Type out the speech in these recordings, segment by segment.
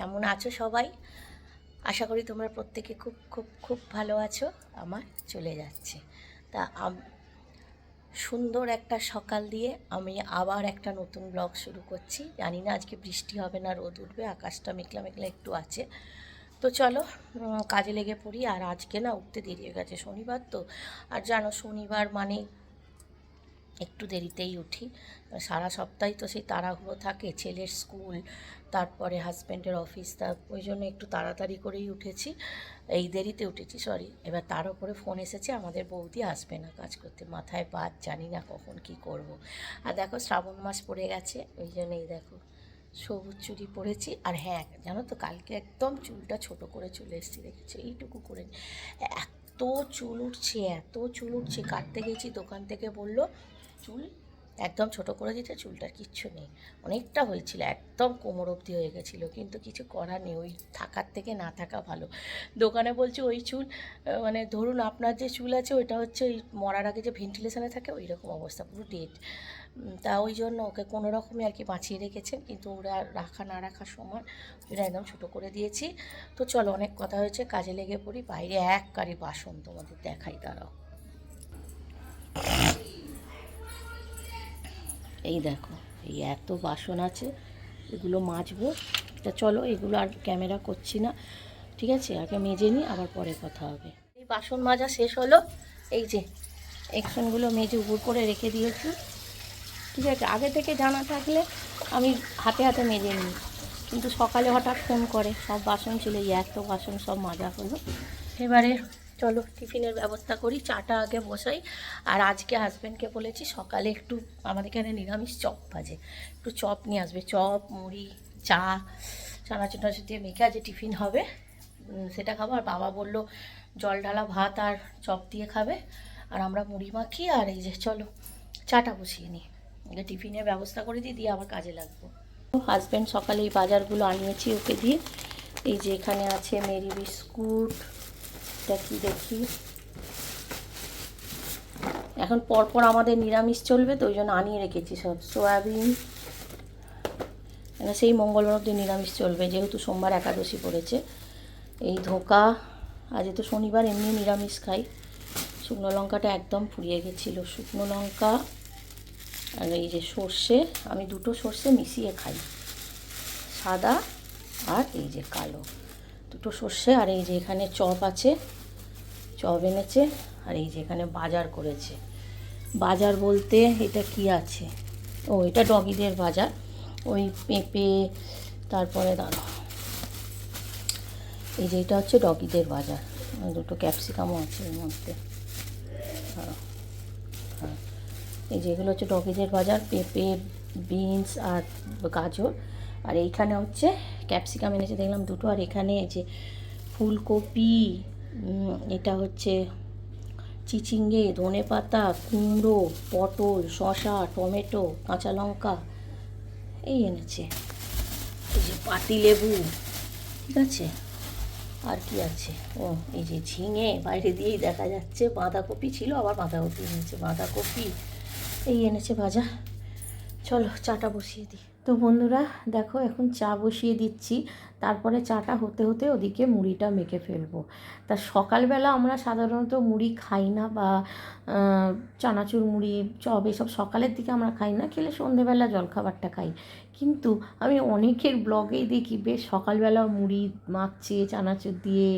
কেমন আছো সবাই? আশা করি তোমরা প্রত্যেকে খুব খুব খুব ভালো আছো। আমার চলে যাচ্ছে। তা সুন্দর একটা সকাল দিয়ে আমি আবার একটা নতুন ব্লগ শুরু করছি। জানি না আজকে বৃষ্টি হবে না রোদ উঠবে, আকাশটা মেঘলা মেঘলা একটু আছে। তো চলো কাজে লেগে পড়ি। আর আজকে না উঠতে দেরি হয়ে গেছে, শনিবার তো। আর জানো শনিবার মানে একটু দেরিতেই উঠি। সারা সপ্তাহে তো সেই তাড়াহুড়ো থাকে, ছেলের স্কুল, তারপরে হাজব্যান্ডের অফিস, তা ওই জন্য একটু তাড়াতাড়ি করেই উঠেছি, এই দেরিতে উঠেছি সরি। এবার তার উপরে ফোন এসেছে, আমাদের বৌদি আসবে না কাজ করতে, মাথায় বাদ, জানি না কখন কি করব। আর দেখো শ্রাবণ মাস পড়ে গেছে, ওই জন্য এই দেখো সবুজ চুড়ি পরেছি। আর হ্যাঁ জানো তো, কালকে একদম চুলটা ছোট করে চলে এসেছি, দেখেছো এইটুকু করে। এত চুল উঠছে, এত চুল উঠছে, কাটতে গেছি দোকান থেকে বললো চুল একদম ছোট করে দিতে, চুলটার কিচ্ছু নেই, অনেকটা হয়েছিল, একদম কোমর অবধি হয়ে গেছিলো, কিন্তু কিছু করার নেই, ওই থাকার থেকে না থাকা ভালো। দোকানে বলছে ওই চুল মানে ধরুন আপনার যে চুল আছে ওইটা হচ্ছে ওই মরার আগে যে ভেন্টিলেশনে থাকে ওই রকম অবস্থা, পুরো ডেড। তা ওই জন্য ওকে কোনো রকমই আর কি বাঁচিয়ে রেখেছেন, কিন্তু ওরা রাখা না রাখার সময় ওরা একদম ছোটো করে দিয়েছি। তো চলো অনেক কথা হয়েছে, কাজে লেগে পড়ি। বাইরে এক কারি বাসন তোমাদের দেখাই, দাঁড়াও। এই দেখো, এই এত বাসন আছে, এগুলো মাজবো। তা চলো এগুলো আর ক্যামেরা করছি না, ঠিক আছে, আগে মেজে নিই, আবার পরে কথা হবে। এই বাসন মাজা শেষ হলো, এই যে একশনগুলো মেজে উপর করে রেখে দিয়েছি, ঠিক আছে। আগে থেকে জানা থাকলে আমি হাতে হাতে মেজে নিই, কিন্তু সকালে হঠাৎ ফোন করে, সব বাসন ছিল, এত বাসন সব মাজা হলো। এবারে চলো টিফিনের ব্যবস্থা করি, চাটা আগে বসাই। আর আজকে হাজব্যান্ডকে বলেছি সকালে একটু আমাদের এখানে নিরামিষ চপ ভাজে, একটু চপ নিয়ে আসবে, চপ মুড়ি চা চানাচুর টানাচুর দিয়ে মেখে আজকে টিফিন হবে, সেটা খাবো। আর বাবা বললো জল ঢালা ভাত আর চপ দিয়ে খাবে, আর আমরা মুড়ি মাখি। আর এই যে চলো চাটা বসিয়ে নিই, আগে টিফিনের ব্যবস্থা করে দিই, দিয়ে আবার কাজে লাগবো। হাজব্যান্ড সকালে এই বাজারগুলো আনিয়েছি ওকে দিয়ে। এই যে এখানে আছে মেরি বিস্কুট, এটা কি দেখি, এখন পরপর আমাদের নিরামিষ চলবে তো ওই জন্য আনিয়ে রেখেছি সব। সয়াবিন, মানে সেই মঙ্গলবার অবধি নিরামিষ চলবে, যেহেতু সোমবার একাদশী পড়েছে। এই ধোকা, আজ তো শনিবার এমনি নিরামিষ খাই। শুকনো লঙ্কাটা একদম ফুরিয়ে গেছিলো, শুকনো লঙ্কা আর এই যে সর্ষে, আমি দুটো সর্ষে মিশিয়ে খাই, সাদা আর এই যে কালো, দুটো সর্ষে। আর এই যে এখানে চপ আছে, চপ এনেছে। আর এই যে এখানে বাজার করেছে, বাজার বলতে এটা কি আছে, ও এটা ডগিদের বাজার, ওই পেঁপে, তারপরে দাঁড়ো এই যে এটা হচ্ছে ডগিদের বাজার, দুটো ক্যাপসিকামও আছে এর মধ্যে। হ্যাঁ, এই যে এগুলো হচ্ছে ডগিদের বাজার, পেঁপে, বিনস আর গাজর। আর এইখানে হচ্ছে ক্যাপসিকাম এনেছে দেখলাম দুটো। আর এখানে এই যে ফুলকপি, এটা হচ্ছে চিচিঙ্গে, ধনে পাতা, কুমড়ো, পটল, শসা, টমেটো, কাঁচা লঙ্কা এই এনেছে। এই যে পাতিলেবু, ঠিক আছে। আর কি আছে, ও এই যে ঝিঙে বাইরে দিয়েই দেখা যাচ্ছে, বাঁধাকপি ছিল, আবার বাঁধাকপি এনেছে, বাঁধাকপি এই এনেছে ভাজা। চলো চাটা বসিয়ে দিই। তো বন্ধুরা দেখো এখন চা বসিয়ে দিচ্ছি, তারপরে চাটা হতে হতে ওদিকে মুড়িটা মেখে ফেলবো। তা সকালবেলা আমরা সাধারণত মুড়ি খাই না, বা চানাচুর মুড়ি চপ এসব সকালের দিকে আমরা খাই না, খেলে সন্ধেবেলা জলখাবারটা খাই। কিন্তু আমি অনেকের ব্লগেই দেখি বেশ সকালবেলা মুড়ি মাখছে চানাচুর দিয়ে,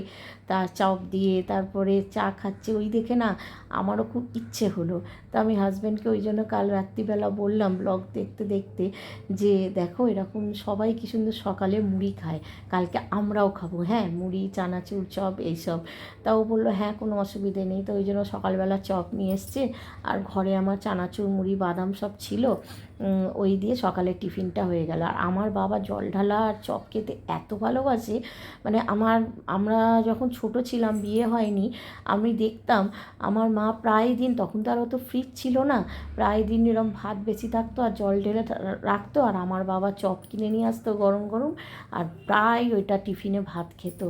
তার চপ দিয়ে, তারপরে চা খাচ্ছে, ওই দেখে না আমারও খুব ইচ্ছে হলো। তো আমি হাজব্যান্ডকে ওই জন্য কাল রাত্রিবেলা বললাম ব্লগ দেখতে দেখতে যে দেখো এরকম সবাই কী সুন্দর সকালে মুড়ি খায়, কালকে আমরাও খাবো, হ্যাঁ মুড়ি চানাচুর চপ এইসব। তাও বললো হ্যাঁ কোনো অসুবিধে নেই। তো ওই জন্য সকালবেলা চপ নিয়ে এসছে, আর ঘরে আমার চানাচুর মুড়ি বাদাম সব ছিল, ওই দিয়ে সকালের টিফিনটা হয়ে গেল। আর আমার বাবা জল ঢালা আর চপ খেতে এত ভালোবাসে, মানে আমরা যখন ছোট ছিলাম, বিয়ে হয়নি, আমি দেখতাম আমার মা প্রায় দিন, তখন তো আর অত ফ্রিজ ছিল না, প্রায় দিন এরকম ভাত বেশি থাকতো আর জল ঢেলে রাখতো, আর আমার বাবা চপ কিনে নিয়ে আসতো গরম গরম, আর প্রায় ওইটা টিফিনে ভাত খেত,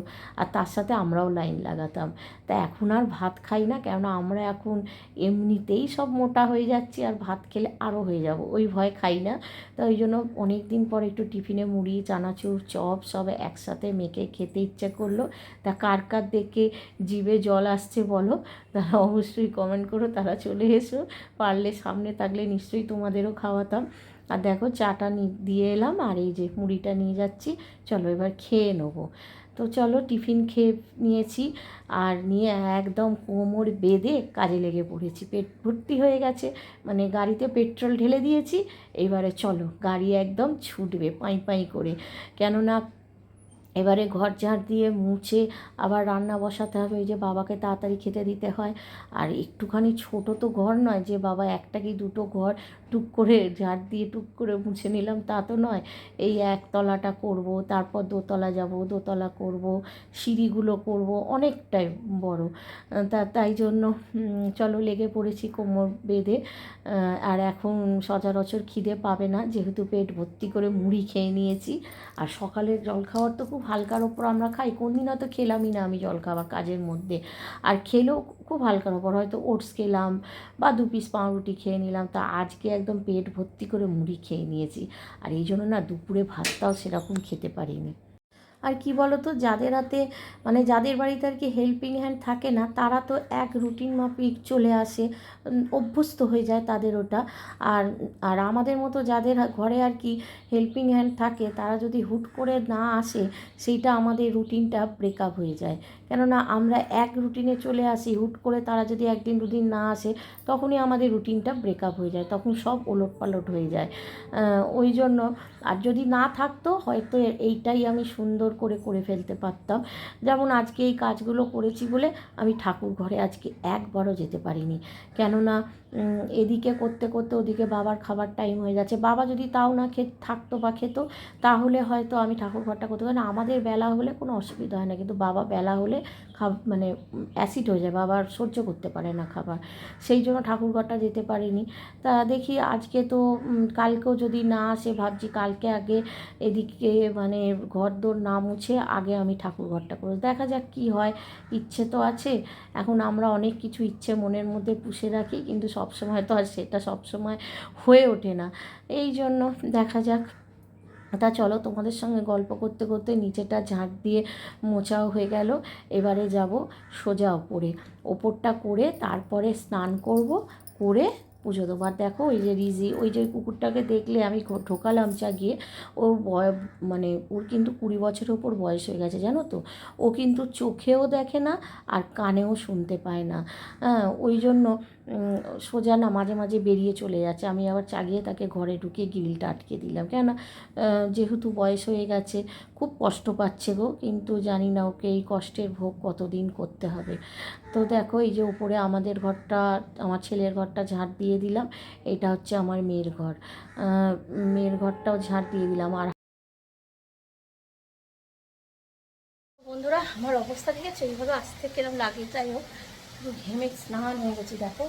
আর তার সাথে আমরাও লাইন লাগাতাম। তা এখন আর ভাত খাই না, কেননা আমরা এখন এমনিতেই সব মোটা হয়ে যাচ্ছি, আর ভাত খেলে আরও হয়ে যাব, ওই ভয় খাই না। তো ওই জন্য অনেক দিন পর একটু টিফিনে মুড়ি, চানাচুর, চপ সব একসাথে মেখে খেতে ইচ্ছে করলো। তা কার কার দেখে জিভে জল আসছে বলো, তারা অবশ্যই কমেন্ট করো, তারা চলে এসো, পারলে সামনে থাকলে নিশ্চয়ই তোমাদেরও খাওয়াতাম। আর দেখো চাটা দিয়ে এলাম, আর এই যে মুড়িটা নিয়ে যাচ্ছি, চলো এবার খেয়ে নেবো। তো চলো টিফিন খেয়ে নিয়েছি, আর নিয়ে একদম কোমর বেঁধে কাজে লেগে পড়েছি, পেট ভর্তি হয়ে গেছে, মানে গাড়িতে পেট্রোল ঢেলে দিয়েছি। এবারে চলো গাড়ি একদম ছুটবে পাই পাই করে, কেননা এবারে ঘর ঝাড় দিয়ে মুছে আবার রান্না বসাতে হবে, ওই যে বাবাকে তাড়াতাড়ি খেতে দিতে হয়। আর একটুখানি ছোট তো ঘর নয় যে বাবা একটা কি দুটো ঘর টুক করে ঝাড় দিয়ে টুক করে মুছে নিলাম, তা তো নয়। এই একতলাটা করব, তারপর দোতলা যাব, দোতলা করব, সিঁড়িগুলো করব, অনেকটাই বড়। তাই জন্য চলো লেগে পড়েছি কোমর বেঁধে। আর এখন সচরাচর খিদে পাবে না, যেহেতু পেট ভর্তি করে মুড়ি খেয়ে নিয়েছি। আর সকালের জলখাবার তো খুব হালকার ওপর আমরা খাই, কোন দিন হয়তো খেলামই না আমি জলখাবার কাজের মধ্যে, আর খেলেও খুব হালকার ওপর, হয়তো ওটস খেলাম বা 2 পিস পাউরুটি খেয়ে নিলাম। তা আজকে একদম পেট ভর্তি করে মুড়ি খেয়ে নিয়েছি, আর এই জন্য না দুপুরে ভাতটাও সেরকম খেতে পারিনি। আর কি বলো তো, যাদের হাতে মানে যাদের বাড়িতে আর কি হেল্পিং হ্যান্ড থাকে না, তারা তো এক রুটিন মাফিক চলে আসে, অভ্যস্ত হয়ে যায় তাদের ওটা। আর আর আমাদের মতো যাদের ঘরে আর কি হেল্পিং হ্যান্ড থাকে, তারা যদি হুট করে না আসে, সেইটা আমাদের রুটিনটা ব্রেকআপ হয়ে যায়। কেননা আমরা এক রুটিনে চলে আসি, হুট করে তারা যদি একদিন দুদিন না আসে, তখনই আমাদের রুটিনটা ব্রেকআপ হয়ে যায়, তখন সব ওলটপালট হয়ে যায়। ওই জন্য, আর যদি না থাকতো হয়তো এইটাই আমি সুন্দর করে করে ফেলতে পারতাম। যেমন আজকে এই কাজগুলো করেছি বলে আমি ঠাকুর ঘরে আজকে একবারও যেতে পারিনি, কেননা এদিকে করতে করতে ওদিকে বাবার খাবার টাইম হয়ে যাচ্ছে। বাবা যদি তাও না থাকতো বা খেত, তাহলে হয়তো আমি ঠাকুর ঘরটা করতে পারি না। আমাদের বেলা হলে কোনো অসুবিধা হয় না, কিন্তু বাবা বেলা হলে মানে অ্যাসিড হয়ে যায়, বাবার সহ্য করতে পারে না খাবার, সেই জন্য ঠাকুর ঘরটা যেতে পারিনি। তা দেখি আজকে তো কালকেও যদি না আসে, ভাবছি কালকে আগে এদিকে মানে ঘরদোর না মুছে আগে আমি ঠাকুর ঘরটা করব, দেখা যাক কী হয়। ইচ্ছে তো আছে, এখন আমরা অনেক কিছু ইচ্ছে মনের মধ্যে পুষে রাখি, কিন্তু সবসময় তো আর সেটা সবসময় হয়ে ওঠে না, এই জন্য দেখা যাক। তা চলো তোমাদের সঙ্গে গল্প করতে করতে নিচেটা ঝাঁট দিয়ে মোছাও হয়ে গেল, এবারে যাব সোজা ওপরটা করে তারপরে স্নান করব, করে পুজো দেবো। আর দেখো ওই যে রিজি, ওই যে কুকুরটাকে দেখলে আমি ঢোকালাম গিয়ে, ওর মানে ওর কিন্তু 20 বছরের ওপর বয়স হয়ে গেছে জানো তো। ও কিন্তু চোখেও দেখে না আর কানেও শুনতে পায় না, ওই জন্য সোজা না মাঝে মাঝে বেরিয়ে চলে যাচ্ছে। আমি আবার চাগিয়ে তাকে ঘরে ঢুকিয়ে গ্রিলটা আটকে দিলাম, কেন যেহেতু বয়স হয়ে গেছে, খুব কষ্ট পাচ্ছে গো, কিন্তু জানি না ওকে এই কষ্টের ভোগ কতদিন করতে হবে। তো দেখো এই যে উপরে আমাদের ঘরটা, আমার ছেলের ঘরটা ঝাঁট দিয়ে দিলাম, এটা হচ্ছে আমার মেয়ের ঘর, মেয়ের ঘরটাও ঝাঁট দিয়ে দিলাম। আর বন্ধুরা আমার অবস্থা দেখেছে এইভাবে আসতে কিরম লাগে, যাই হোক পুরো ঘেমে স্নান হয়ে গেছি, দেখো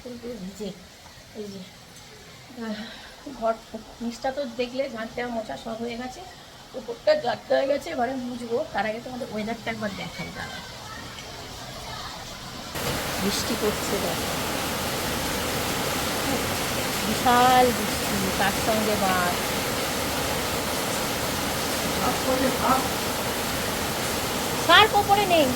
পুরো ভিজে। এই যে ঘর নিচটা তো দেখলে ঝাঁট দেওয়া মোছা সব হয়ে গেছে, উপরটা ঝাঁট হয়ে গেছে, এবারে মুছবো। তার আগে তোমাদের ওয়েদারটা একবার দেখাই, দাঁড়া বৃষ্টি করছে, দেখো বিশাল বৃষ্টি, তার সঙ্গে বাস। সার ওপরে নেই,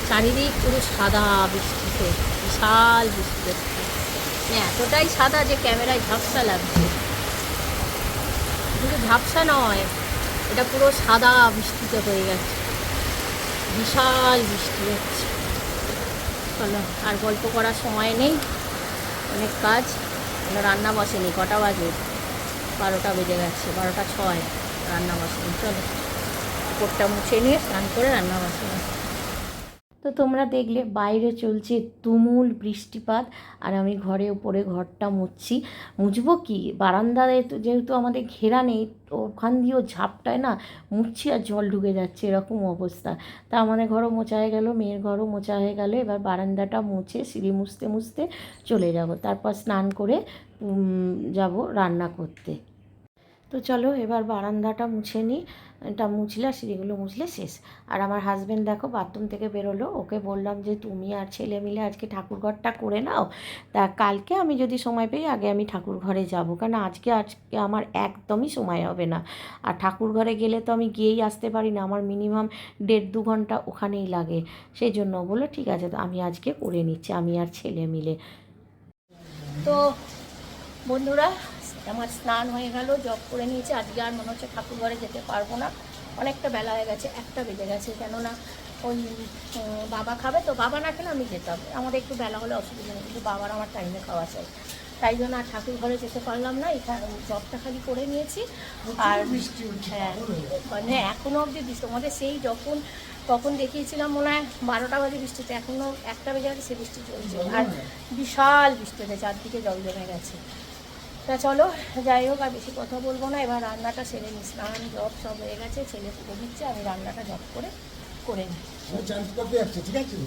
চারিদিক পুরো সাদা বৃষ্টিতে, বিশাল বৃষ্টি হচ্ছে, এতটাই সাদা যে ক্যামেরায় ঝাপসা লাগছে, কিন্তু ঝাপসা নয়, এটা পুরো সাদা বৃষ্টিতে হয়ে গেছে, বিশাল বৃষ্টি হচ্ছে। চলো আর গল্প করার সময় নেই, অনেক কাজ, রান্না বসেনি, কটা বাজে 12টা বেজে গেছে, 12টা 6, রান্না বসেনি। চলো উপরটা মুছে নিয়ে স্নান করে রান্না বসে। তো তো তোমরা দেখলে বাইরে চলছে তুমুল বৃষ্টিপাত, আর আমি ঘরে উপরে ঘরটা মুছবো কি, বারান্দায় তো যেহেতু আমাদের ঘেরা নেই, ওখান দিয়েও ঝাপটায় না মুছছি আর জল ঢুকে যাচ্ছে, এরকম অবস্থা। তা আমাদের ঘরও মোছা হয়ে গেল, মেয়ের ঘরও মোছা হয়ে গেল। এবার বারান্দাটা মুছে সিঁড়ি মুছতে মুছতে চলে যাব, তারপর স্নান করে যাব রান্না করতে। তো চলো এবার বারান্দাটা মুছে নিই, এটা মুছলে আর সিঁড়িগুলো মুছলে শেষ। আর আমার হাজব্যান্ড দেখো বাথরুম থেকে বেরোলো, ওকে বললাম যে তুমি আর ছেলে মিলে আজকে ঠাকুরঘরটা করে নাও, তা কালকে আমি যদি সময় পাই আগে আমি ঠাকুর ঘরে যাবো, কারণ আজকে আমার একদমই সময় হবে না। আর ঠাকুর ঘরে গেলে তো আমি গিয়েই আসতে পারি না, আমার মিনিমাম 1.5-2 ঘন্টা ওখানেই লাগে। সেই জন্য বললো ঠিক আছে, তো আমি আজকে করে নিচ্ছি, আমি আর ছেলে মিলে। তো বন্ধুরা, আমার স্নান হয়ে গেল, জব করে নিয়েছি। আজকে আর মনে হচ্ছে ঠাকুর ঘরে যেতে পারবো না, অনেকটা বেলা হয়ে গেছে, 1টা বেজে গেছে। কেননা ওই বাবা খাবে, তো বাবা না খেলে আমি যেতাম, আমাদের একটু বেলা হলে অসুবিধা নেই, কিন্তু বাবার আমার টাইমে খাওয়া চাই, তাই জন্য আর ঠাকুর ঘরে যেতে পারলাম না। এখানে জবটা খালি করে নিয়েছি। আর হ্যাঁ, মানে এখনও অবধি বৃষ্টি, আমাদের সেই তখন দেখিয়েছিলাম মনে হয় 12টা বাজে বৃষ্টিতে, এখনও 1টা বেজে গেছে, সে বৃষ্টি চলছে। আর বিশাল বৃষ্টি হয়েছে, চারদিকে জল জমে গেছে। তা চলো যাই হোক, আর বেশি কথা বলবো না, এবার রান্নাটা সেরে নিই। স্নান জব সব হয়ে গেছে, ছেলে পুজো দিচ্ছে, আমি রান্নাটা জব করে নিই।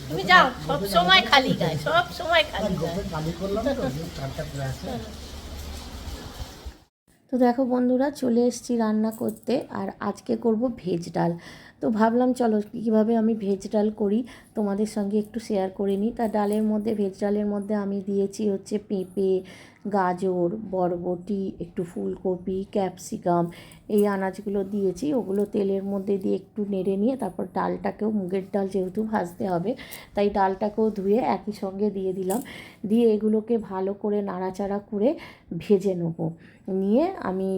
তুমি যাও, সব সময় খালি গায়ে, সব সময় খালি গায়ে। তো দেখো বন্ধুরা, চলে এসেছি রান্না করতে, আর আজকে করব ভেজ ডাল। তো ভাবলাম চলো কীভাবে আমি ভেজ ডাল করি তোমাদের সঙ্গে একটু শেয়ার করে নিই। তা ভেজ ডালের মধ্যে আমি দিয়েছি হচ্ছে পেঁপে, গাজর, বরবটি, একটু ফুলকপি, ক্যাপসিকাম, এই আনাজগুলো দিয়েছি। ওগুলো তেলের মধ্যে দিয়ে একটু নেড়ে নিয়ে তারপর ডালটাকেও, মুগের ডাল যেহেতু ভাজতে হবে, তাই ডালটাকেও ধুয়ে একই সঙ্গে দিয়ে দিলাম। দিয়ে এগুলোকে ভালো করে নাড়াচাড়া করে ভেজে নেবো। নিয়ে আমি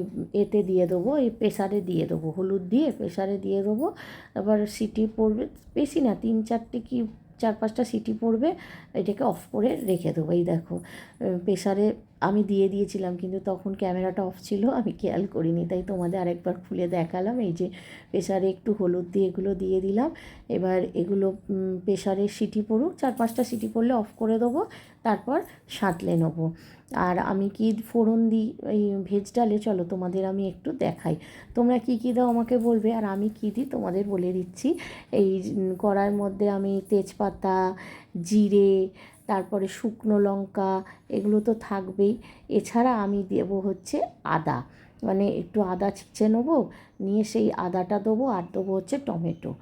এতে দিয়ে দেবো, এই প্রেসারে দিয়ে দেবো, হলুদ দিয়ে প্রেসারে দিয়ে দেবো। তারপর সিটি পড়বে, বেশি না, 3-4টে কি 4-5টা সিটি পড়বে, এটাকে অফ করে রেখে দেবো। এই দেখো প্রেসারে আমি দিয়ে দিয়েছিলাম, কিন্তু তখন ক্যামেরাটা অফ ছিল, আমি খেয়াল করিনি, তাই তোমাদের আরেকবার খুলে দেখালাম। এই যে প্রেসারে একটু হলুদ দিয়ে এগুলো দিয়ে দিলাম। এবার এগুলো প্রেসারে সিটি পড়ুক, 4-5টা সিটি পড়লে অফ করে দেবো, তারপর সাঁতলে নেবো। আর আমি কি ফোড়ন দিই এই ভেজ ডালে, চলো তোমাদের আমি একটু দেখাই। তোমরা কি কী দাও আমাকে বলবে, আর আমি কী দিই তোমাদের বলে দিচ্ছি। এই কড়াইয়ের মধ্যে আমি তেজপাতা, জিরে, তারপরে শুকনো লঙ্কা, এগুলো তো থাকবেই। এছাড়া আমি দেবো হচ্ছে আদা, মানে একটু আদা ছিঁচে নেবো, নিয়ে সেই আদাটা দেবো, আর দেবো হচ্ছে টমেটো।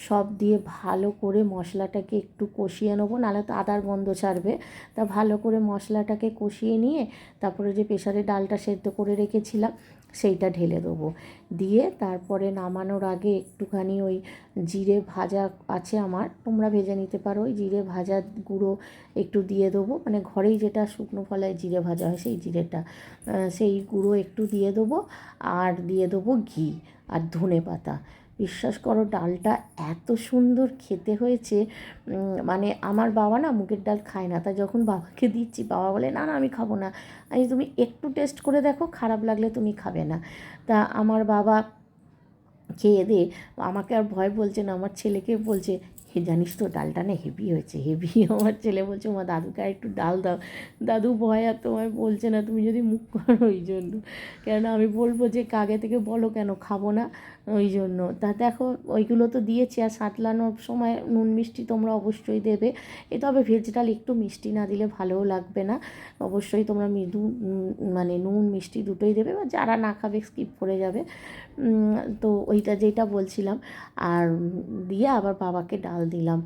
সব দিয়ে ভালো করে মশলাটাকে একটু কষিয়ে নেবো, নাহলে তো আদার গন্ধ ছাড়বে। তা ভালো করে মশলাটাকে কষিয়ে নিয়ে তারপরে যে প্রেসারে ডালটা সেদ্ধ করে রেখেছিলাম সেইটা ঢেলে দেবো। দিয়ে তারপরে নামানোর আগে একটুখানি ওই জিরে ভাজা আছে আমার, তোমরা ভেজে নিতে পারো, ওই জিরে ভাজা গুঁড়ো একটু দিয়ে দেবো, মানে ঘরেই যেটা শুকনো ফলায় জিরে ভাজা হয় সেই জিরেটা, সেই গুঁড়ো একটু দিয়ে দেবো। আর দিয়ে দেবো ঘি আর ধনে পাতা। বিশ্বাস করো ডালটা এত সুন্দর খেতে হয়েছে, মানে আমার বাবা না মুগের ডাল খায় না, তাই যখন বাবাকে দিচ্ছি বাবা বলে না না আমি খাবো না। আমি তুমি একটু টেস্ট করে দেখো, খারাপ লাগলে তুমি খাবে না। তা আমার বাবা খেয়ে দিয়ে আমাকে আর ভয় বলছে না, আমার ছেলেকে বলছে জানিস তো ডালটা না হেভি হয়েছে, হেভি। আমার ছেলে বলছে আমার দাদুকে আর একটু ডাল দাও। দাদু ভয় আর তোমায় বলছে না, তুমি যদি মুখ করো ওই জন্য, কেননা আমি বলবো যে আগে থেকে বলো কেন খাবো না, ওই জন্য। তা দেখো ওইগুলো তো দিয়েছি, আর সাঁতলানোর সময় নুন মিষ্টি তোমরা অবশ্যই দেবে। তবে ভেজ ডাল একটু মিষ্টি না দিলে ভালোও লাগবে না, অবশ্যই তোমরা মৃদু মানে নুন মিষ্টি দুটোই দেবে, বা যারা না খাবে স্কিপ করে যাবে। তো ওইটা যেটা বলছিলাম, আর দিয়ে আবার বাবাকে ডাল দিলাম।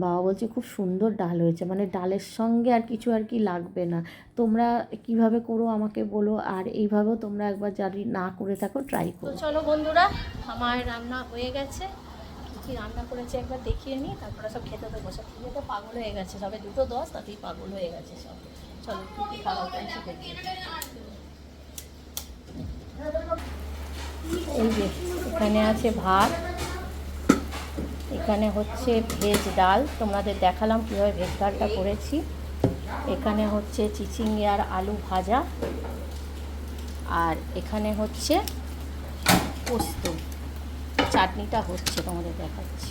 বাবা বলছে খুব সুন্দর ডাল হয়েছে, মানে ডালের সঙ্গে আর কিছু আর কি লাগবে না। তোমরা কিভাবে করো আমাকে বলো, আর এইভাবেও তোমরা একবার যদি না করে থাকো ট্রাই করো। চলো বন্ধুরা, আমার রান্না হয়ে গেছে, কী রান্না করেছে একবার দেখিয়ে নিই, তারপরে সব খেতে দেবো। সব খেতে পাগল হয়ে গেছে, সবে 2:10 তাতেই পাগল হয়ে গেছে সব। চলো কী কী খাওয়া হয়েছে দেখি। এই যে এখানে আছে ভাত, এখানে হচ্ছে ভেজ ডাল, তোমাদের দেখালাম কীভাবে ভেজ ডালটা করেছি। এখানে হচ্ছে চিচিঙ্গে আর আলু ভাজা, আর এখানে হচ্ছে পোস্ত, চাটনিটা হচ্ছে তোমাদের দেখাচ্ছি।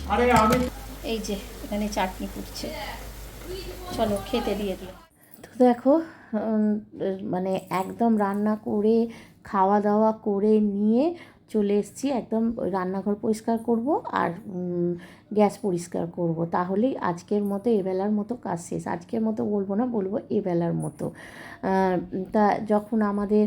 এই যে এখানে চাটনি ফুটছে, চলো খেতে দিয়ে দিও। তো দেখো মানে একদম রান্না করে খাওয়া দাওয়া করে নিয়ে চলে এসেছি, একদম রান্নাঘর পরিষ্কার করব আর গ্যাস পরিষ্কার করব, তাহলেই আজকের মতো এবেলার মতো কাজ শেষ। আজকের মতো বলবো না, বলবো এবেলার মতো। তা যখন আমাদের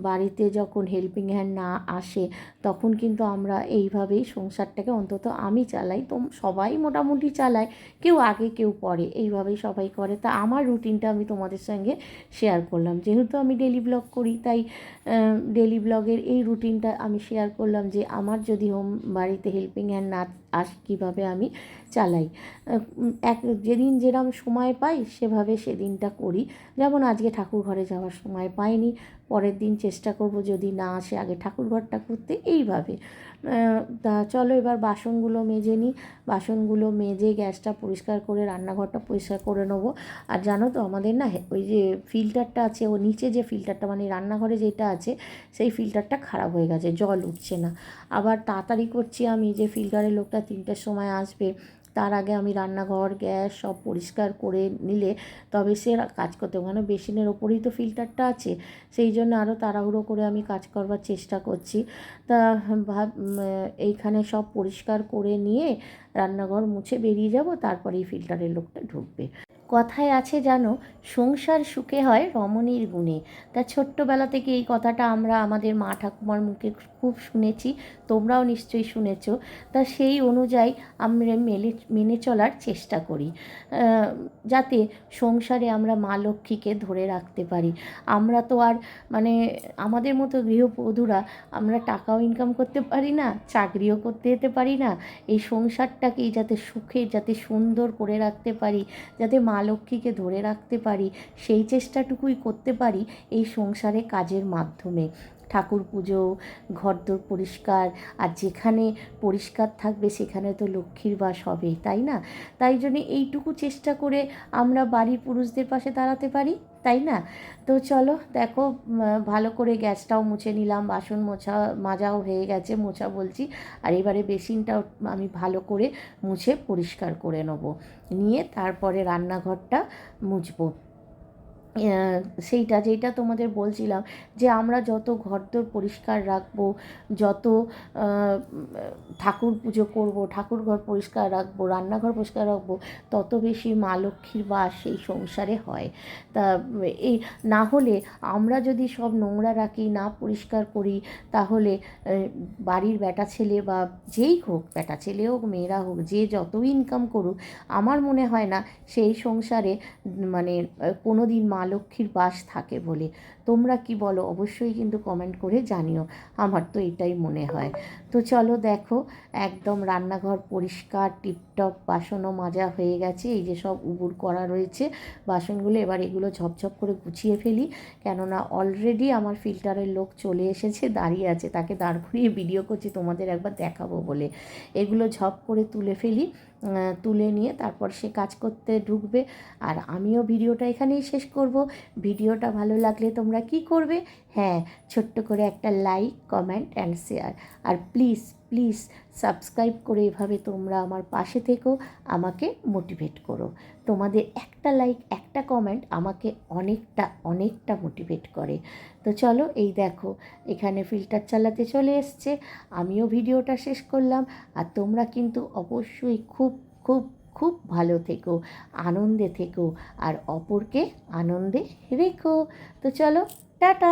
বাড়িতে যখন হেল্পিং হ্যান্ড না আসে তখন কিন্তু আমরা এইভাবেই সংসারটাকে, অন্তত আমি চালাই, তো সবাই মোটামুটি চালায়, কেউ আগে কেউ পরে, এইভাবেই সবাই করে। তা আমার রুটিনটা আমি তোমাদের সঙ্গে শেয়ার করলাম, যেহেতু আমি ডেলি ব্লগ করি তাই ডেলি ব্লগের এই রুটিনটা আমি শেয়ার করলাম, যে আমার যদি বাড়িতে হেল্পিং হ্যান্ড না কীভাবে আমি চালাই। যেদিন যেরকম সময় পাই সেভাবে সেদিনটা করি। যেমন আজকে ঠাকুর ঘরে যাওয়ার সময় পাইনি, পরের দিন চেষ্টা করব যদি না আসে আগে ঠাকুর ঘরটা করতে, এইভাবে। তা চলো এবার বাসনগুলো মেজে নিই, বাসনগুলো মেজে গ্যাসটা পরিষ্কার করে রান্নাঘরটা পরিষ্কার করে নেবো। আর জানো তো আমাদের না ওই যে ফিল্টারটা আছে, ও নিচে যে ফিল্টারটা মানে রান্নাঘরে যেটা আছে সেই ফিল্টারটা খারাপ হয়ে গেছে, জল উঠছে না। আবার তাড়াতাড়ি করছি আমি, যে ফিল্টারের লোকটা 3টের সময় আসবে, তার আগে আমি রান্নাঘর গ্যাস সব পরিষ্কার করে নিলে তবে সে কাজ করতে, মানে বেসিনের ওপরেই তো ফিল্টারটা আছে, সেই জন্য আরও তাড়াহুড়ো করে আমি কাজ করবার চেষ্টা করছি। তা এইখানে সব পরিষ্কার করে নিয়ে রান্নাঘর মুছে বেরিয়ে যাব, তারপরে এই ফিল্টারের লোকটা ঢুকবে। কথায় আছে জানো, সংসার সুখে হয় রমণীর গুণে। তা ছোট্টবেলা থেকে এই কথাটা আমরা আমাদের মা ঠাকুমার মুখে খুব শুনেছি, তোমরাও নিশ্চয়ই শুনেছ। তা সেই অনুযায়ী আমরা মেনে চলার চেষ্টা করি, যাতে সংসারে আমরা মা লক্ষ্মীকে ধরে রাখতে পারি। আমরা তো আর মানে আমাদের মতো গৃহবধূরা আমরা টাকাও ইনকাম করতে পারি না, চাকরিও করতে যেতে পারি না, এই সংসারটাকেই যাতে সুখে, যাতে সুন্দর করে রাখতে পারি, যাতে মা লক্ষ্মীকে ধরে রাখতে পারি, সেই চেষ্টাটুকুই করতে পারি এই সংসারে কাজের মাধ্যমে। ঠাকুর পুজো, ঘরদোর পরিষ্কার, আর যেখানে পরিষ্কার থাকবে সেখানে তো লক্ষ্মীর বাস হবে, তাই না? তাই জন্য এইটুকু চেষ্টা করে আমরা বাড়ির পুরুষদের পাশে দাঁড়াতে পারি, তাই না? তো চলো দেখো, ভালো করে গ্যাসটাও মুছে নিলাম, বাসন মাজাও হয়ে গেছে, মোছা বলছি, আর এবারে বেসিনটাও আমি ভালো করে মুছে পরিষ্কার করে নেবো, নিয়ে তারপরে রান্নাঘরটা মুছবো। সেইটা যেটা তোমাদের বলছিলাম, যে আমরা যত ঘরদোর পরিষ্কার রাখবো, যত ঠাকুর পুজো করবো, ঠাকুর ঘর পরিষ্কার রাখবো, রান্নাঘর পরিষ্কার রাখবো, তত বেশি মা লক্ষ্মীর বাস সেই সংসারে হয়। তা এই না হলে, আমরা যদি সব নোংরা রাখি, না পরিষ্কার করি, তাহলে বাড়ির বেটা ছেলে বা যেই হোক, বেটা ছেলে হোক মেয়েরা হোক, যে যতই ইনকাম করুক, আমার মনে হয় না সেই সংসারে মানে কোনো দিন মা লক্ষ্মীর বাস থাকে বলে। তোমরা কি বলো অবশ্যই কিন্তু কমেন্ট করে জানিও, আমার তো এটাই মনে হয়। তো চলো দেখো, একদম রান্নাঘর পরিষ্কার টিপটপ, বাসনও মাজা হয়ে গেছে, এই যে সব উবুর করা রয়েছে বাসনগুলো, এবার এগুলো ঝপঝপ করে গুছিয়ে ফেলি, কেননা অলরেডি আমার ফিল্টারের লোক চলে এসেছে, দাঁড়িয়ে আছে, তাকে দাঁড় করিয়ে ভিডিও করছি তোমাদের একবার দেখাবো বলে। এগুলো ঝপ করে তুলে ফেলি, তুলে নিয়ে তারপর সে কাজ করতে ঢুকবে, আর আমিও ভিডিওটা এখানেই শেষ করব। ভিডিওটা ভালো লাগলে তোমরা কি করবে? হ্যাঁ, ছোট্ট করে একটা লাইক, কমেন্ট অ্যান্ড শেয়ার, আর প্লিজ প্লিজ সাবস্ক্রাইব করে এভাবে তোমরা আমার পাশে থেকো, আমাকে মোটিভেট করো। তোমাদের একটা লাইক, একটা কমেন্ট আমাকে অনেকটা অনেকটা মোটিভেট করে। তো চলো, এই দেখো এখানে ফিল্টার চালাতে চলে এসছে, আমিও ভিডিওটা শেষ করলাম, আর তোমরা কিন্তু অবশ্যই খুব খুব খুব ভালো থেকো, আনন্দে থেকো, আর অপরকে আনন্দে রেখো। তো চলো, টাটা।